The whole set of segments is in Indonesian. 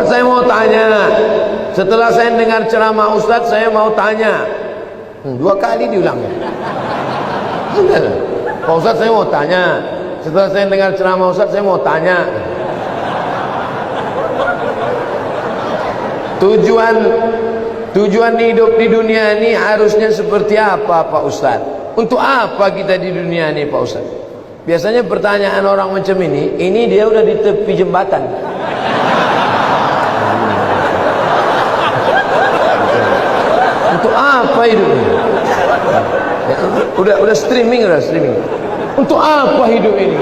Ustaz, saya mau tanya. Setelah saya dengar ceramah Ustaz, saya mau tanya. 2 kali diulangnya. Pak Ustaz, saya mau tanya. Setelah saya dengar ceramah Ustaz, saya mau tanya. Tujuan hidup di dunia ini harusnya seperti apa, Pak Ustaz? Untuk apa kita di dunia ini, Pak Ustaz? Biasanya pertanyaan orang macam ini dia udah di tepi jembatan. Untuk apa hidup ini? Udah streaming. Untuk apa hidup ini?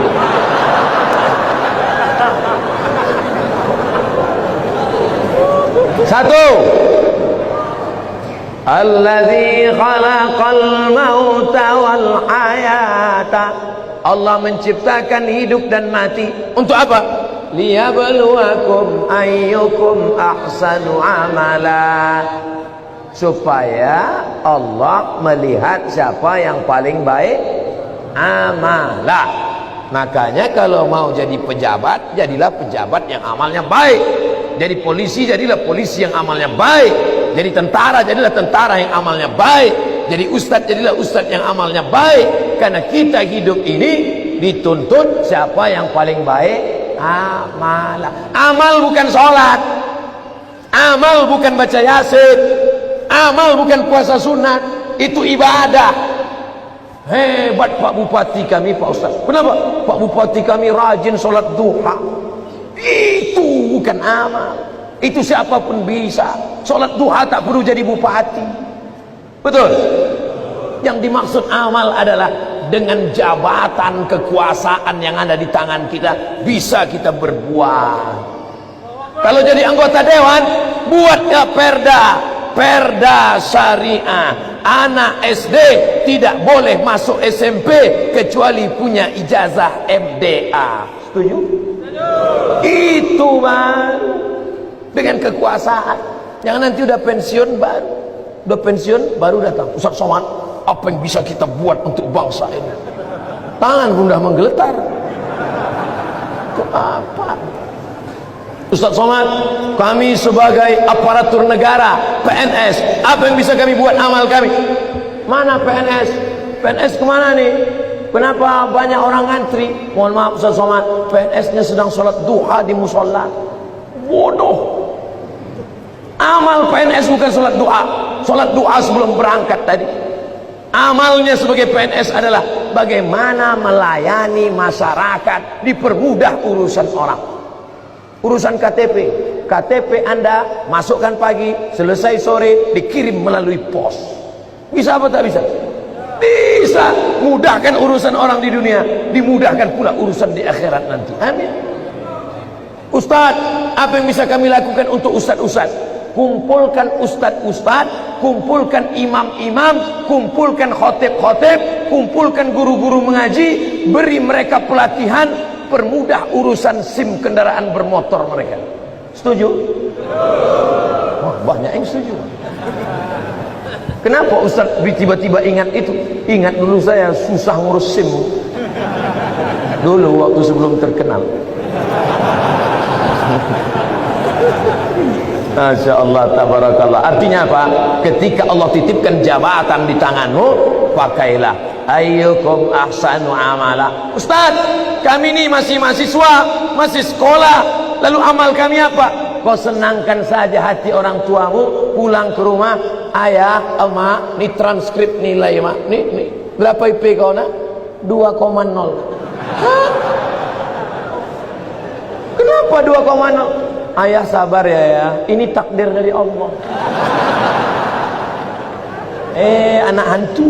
Satu, Alladzi khalaqal mauta wal hayata. Allah menciptakan hidup dan mati. Untuk apa? Liyabluwakum ayyukum ahsanu amala. Supaya Allah melihat siapa yang paling baik amala. Makanya kalau mau jadi pejabat, jadilah pejabat yang amalnya baik. Jadi polisi, jadilah polisi yang amalnya baik. Jadi tentara, jadilah tentara yang amalnya baik. Jadi ustadz, jadilah ustadz yang amalnya baik. Karena kita hidup ini dituntut siapa yang paling baik amalah. Amal bukan sholat, amal bukan baca yasin, amal bukan puasa sunat. Itu ibadah. Hebat Pak Bupati kami, Pak Ustaz. Kenapa? Pak Bupati kami rajin sholat duha. Itu bukan amal. Itu siapapun bisa. Sholat duha tak perlu jadi bupati. Betul? Yang dimaksud amal adalah dengan jabatan kekuasaan yang ada di tangan kita, bisa kita berbuat. Kalau jadi anggota dewan, buat ya perda syariah. Anak SD tidak boleh masuk SMP kecuali punya ijazah MDA. Setuju? Itu Bang. Dengan kekuasaan. Jangan nanti udah pensiun baru datang. Ustaz Somad, apa yang bisa kita buat untuk bangsa ini? Tangan pun dah menggeletar. Itu apa? Ustaz Somad, kami sebagai aparatur negara, PNS, apa yang bisa kami buat amal kami? Mana PNS? PNS kemana nih? Kenapa banyak orang ngantri? Mohon maaf Ustaz Somad, PNS-nya sedang sholat duha di musola. Bodoh. Amal PNS bukan sholat duha. Sholat duha sebelum berangkat tadi. Amalnya sebagai PNS adalah bagaimana melayani masyarakat, dipermudah urusan orang. Urusan KTP Anda masukkan pagi, selesai sore, dikirim melalui pos. Bisa apa tak bisa? Bisa. Mudahkan urusan orang di dunia, dimudahkan pula urusan di akhirat nanti. Amin. Ustaz, apa yang bisa kami lakukan untuk ustaz-ustaz? Kumpulkan ustaz-ustaz, kumpulkan imam-imam, kumpulkan khotib-khotib, kumpulkan guru-guru mengaji, beri mereka pelatihan, permudah urusan SIM kendaraan bermotor mereka. Setuju? Wah, banyak yang setuju. Kenapa Ustaz tiba-tiba ingat itu? Ingat dulu saya susah ngurus SIM dulu waktu sebelum terkenal. Masya Allah, tabarakallah. Artinya apa? Ketika Allah titipkan jabatan di tanganmu, pakailah. Ayyukum ahsanu amala. Ustaz, kami ini masih mahasiswa, masih sekolah, lalu amal kami apa? Kau senangkan saja hati orang tuamu, pulang ke rumah, ayah, emak, ini transkrip nilai emak, nih, berapa IP kau nak? 2,0. Hah? Kenapa 2,0? Ayah sabar ya, ini takdir dari Allah. Anak hantu.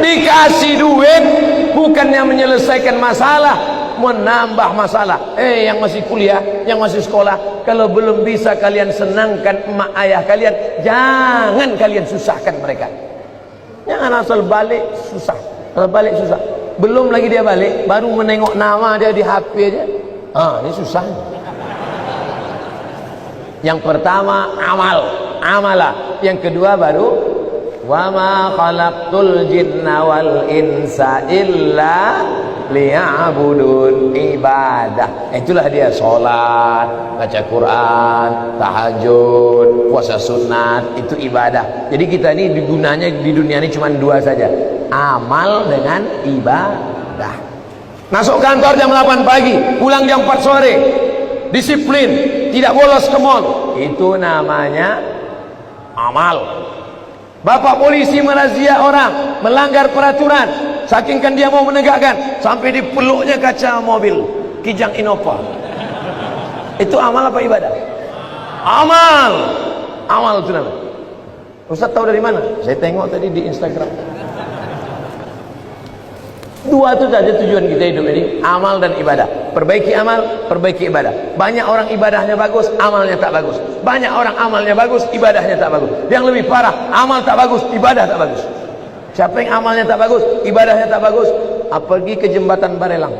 Dikasih duit bukannya menyelesaikan masalah, menambah masalah. Yang masih kuliah, yang masih sekolah, kalau belum bisa kalian senangkan emak ayah kalian, jangan kalian susahkan mereka. Jangan asal balik susah. Asal balik susah. Belum lagi dia balik, baru menengok nama dia di HP aja. Ini susah. Yang pertama amalah. Yang kedua baru wa ma khalaqtul jinna wal insa illa liya'budun, ibadah. Itulah dia sholat, baca Quran, tahajud, puasa sunat, itu ibadah. Jadi kita ini gunanya di dunia ini cuma dua saja, amal dengan ibadah. Masuk kantor jam 8 pagi, pulang jam 4 sore, disiplin, tidak bolos ke mall, itu namanya amal. Bapak polisi merazia orang melanggar peraturan, saking kan dia mau menegakkan, sampai dipeluknya kaca mobil Kijang Innova. Itu amal apa ibadah? Amal. Amal itu namanya. Ustaz tahu dari mana? Saya tengok tadi di Instagram. Dua itu saja tujuan kita hidup ini, amal dan ibadah. Perbaiki amal, perbaiki ibadah. Banyak orang ibadahnya bagus, amalnya tak bagus. Banyak orang amalnya bagus, ibadahnya tak bagus. Yang lebih parah, amal tak bagus, ibadah tak bagus. Siapa yang amalnya tak bagus, ibadahnya tak bagus, pergi ke jembatan Barelang.